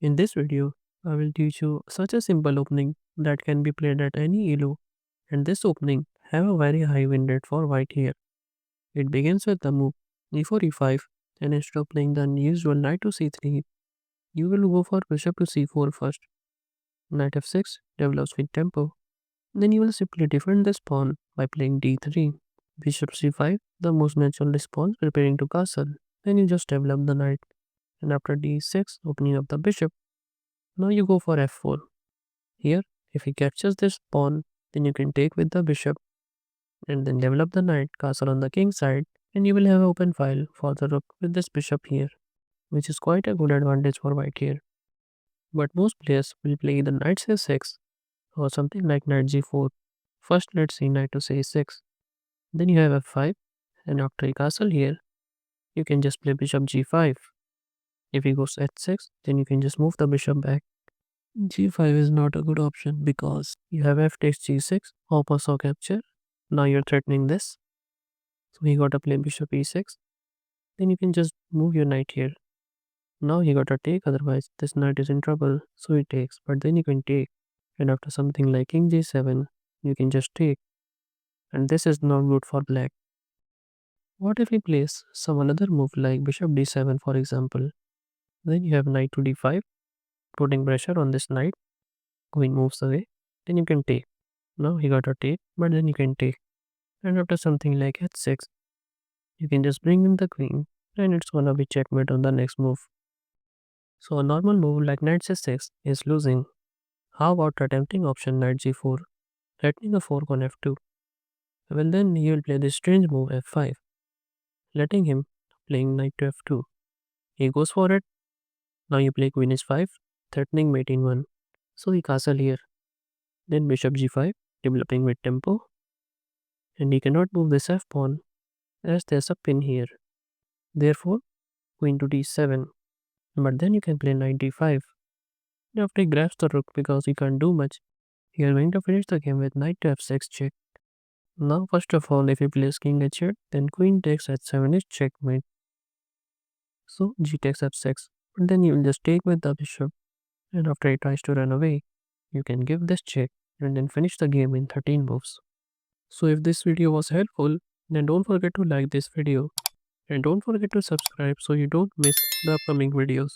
In this video, I will teach you such a simple opening that can be played at any ELO, and this opening have a very high win rate for white here. It begins with the move e4 e5, and instead of playing the unusual knight to c3, you will go for bishop to c4 first. Knight f6 develops with tempo. Then you will simply defend this pawn by playing d3. Bishop c5, the most natural response preparing to castle. Then you just develop the knight. And after d6, opening up the bishop, now you go for f4. Here, if he captures this pawn, then you can take with the bishop and then develop the knight castle on the king side, and you will have an open file for the rook with this bishop here, which is quite a good advantage for white here. But most players will play the knight c6 or something like knight g4. First, let's see knight to c6. Then you have f5, and after a castle here, you can just play bishop g5. If he goes h6, then you can just move the bishop back. G5 is not a good option because you have f takes g6, also capture. Now you're threatening this. So he got to play bishop e6. Then you can just move your knight here. Now he got to take, otherwise this knight is in trouble. So he takes, but then you can take. And after something like king g7, you can just take. And this is not good for black. What if he plays some another move like bishop d7 for example? Then you have knight to d5, putting pressure on this knight. Queen moves away. Then you can take. Now he got a take, but then you can take. And after something like h6, you can just bring in the queen, and it's gonna be checkmate on the next move. So a normal move like knight c6 is losing. How about attempting option knight g4, threatening a fork on f2? Well then he will play this strange move f5, letting him playing knight to f2. He goes for it. Now you play queen h5, threatening mate in 1. So he castle here. Then bishop g5, developing with tempo. And he cannot move this f pawn as there's a pin here. Therefore, queen to d7. But then you can play knight d5. After he grabs the rook because he can't do much, he is going to finish the game with knight to f6 check. Now first of all, if he plays king h8, then queen takes h7 is checkmate. So g takes f6. But then you will just take with the bishop. And after he tries to run away, you can give this check and then finish the game in 13 moves. So if this video was helpful, then don't forget to like this video. And don't forget to subscribe so you don't miss the upcoming videos.